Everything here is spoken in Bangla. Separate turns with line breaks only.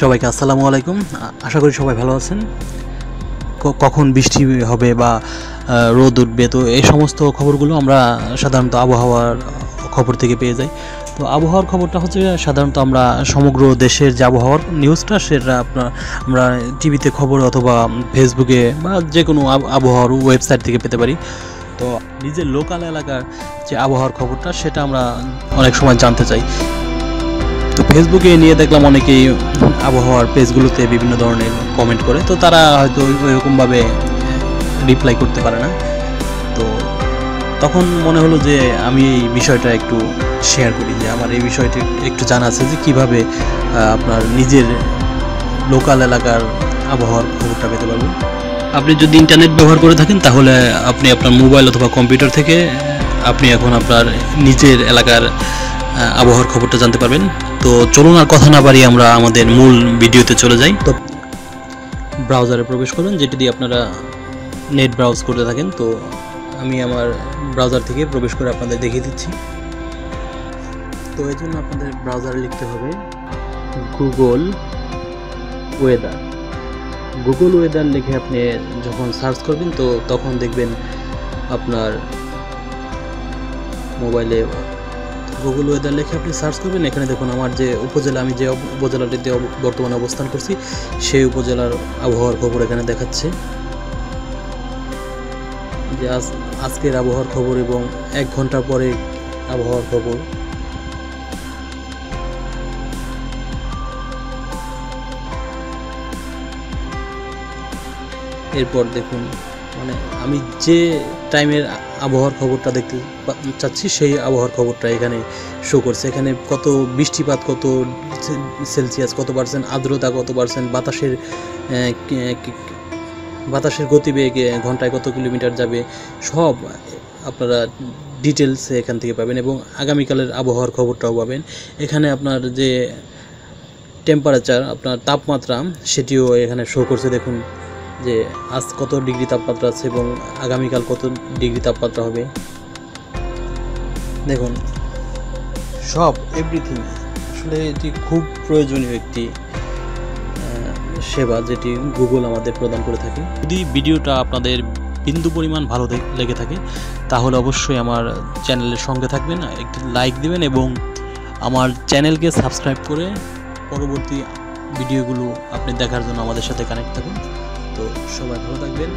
সবাইকে আসসালামু আলাইকুম। আশা করি সবাই ভালো আছেন। কখন বৃষ্টি হবে বা রোদ উঠবে, তো এই সমস্ত খবরগুলো আমরা সাধারণত আবহাওয়ার খবর থেকে পেয়ে যাই। তো আবহাওয়ার খবরটা হচ্ছে সাধারণত আমরা সমগ্র দেশের যে আবহাওয়ার নিউজটা, সেটা আমরা টিভিতে খবর অথবা ফেসবুকে বা যে কোনো আবহাওয়ার ওয়েবসাইট থেকে পেতে পারি। তো নিজের লোকাল এলাকার যে আবহাওয়ার খবরটা, সেটা আমরা অনেক সময় জানতে চাই। তো ফেসবুকে নিয়ে দেখলাম অনেকেই আবহাওয়ার পেজগুলোতে বিভিন্ন ধরনের কমেন্ট করে, তো তারা হয়তো ওইরকমভাবে রিপ্লাই করতে পারে না। তো তখন মনে হলো যে আমি এই বিষয়টা একটু শেয়ার করি, যে আমার এই বিষয়টি একটু জানা আছে যে কীভাবে আপনার নিজের লোকাল এলাকার আবহাওয়ার খবরটা পেতে পারবেন। আপনি যদি ইন্টারনেট ব্যবহার করে থাকেন, তাহলে আপনি আপনার মোবাইল অথবা কম্পিউটার থেকে আপনি এখন আপনার নিজের এলাকার আবহাওয়ার খবরটা জানতে পারবেন। তো চলুন আর কথা না বাড়িয়ে আমরা আমাদের মূল ভিডিওতে চলে যাই। তো ব্রাউজারে প্রবেশ করবেন, যেটি দিয়ে আপনারা নেট ব্রাউজ করতে থাকেন। তো আমি আমার ব্রাউজার থেকে প্রবেশ করে আপনাদের দেখিয়ে দিচ্ছি। তো এই জন্য আপনাদের ব্রাউজারে লিখতে হবে গুগল ওয়েদার। গুগল ওয়েদার লিখে আপনি যখন সার্চ করবেন, তো তখন দেখবেন আপনার মোবাইলে গুগল ওয়েদার লিখে আপনি সার্চ করবেন। এখানে দেখুন আমার যে উপজেলা, আমি যে উপজেলাটিতে বর্তমানে অবস্থান করছি, সেই উপজেলার আবহাওয়ার খবর এখানে দেখাচ্ছে, যে আজকের আবহাওয়ার খবর এবং 1 ঘন্টা পরে আবহাওয়ার খবর। এরপর দেখুন, মানে আমি যে টাইমের আবহাওয়ার খবরটা দেখতে চাচ্ছি, সেই আবহাওয়ার খবরটা এখানে শো করছে। এখানে কত বৃষ্টিপাত, কত সেলসিয়াস, কত পার্সেন্ট আর্দ্রতা, কত পার্সেন্ট বাতাসের গতিবেগ, ঘন্টায় কত কিলোমিটার যাবে, সব আপনারা ডিটেলসে এখান থেকে পাবেন। এবং আগামীকালের আবহাওয়ার খবরটাও পাবেন। এখানে আপনার যে টেম্পারেচার, আপনার তাপমাত্রা, সেটিও এখানে শো করছে। দেখুন যে আজ কত ডিগ্রি তাপমাত্রা আছে এবং আগামীকাল কত ডিগ্রি তাপমাত্রা হবে। দেখুন সব এভরিথিং। আসলে এটি খুব প্রয়োজনীয় একটি সেবা, যেটি গুগল আমাদের প্রদান করে থাকে। যদি ভিডিওটা আপনাদের বিন্দু পরিমাণ ভালো লেগে থাকে, তাহলে অবশ্যই আমার চ্যানেলের সঙ্গে থাকবেন, একটি লাইক দিবেন এবং আমার চ্যানেলকে সাবস্ক্রাইব করে পরবর্তী ভিডিওগুলো আপনি দেখার জন্য আমাদের সাথে কানেক্ট থাকুন। তো সবাই ভালো থাকবেন।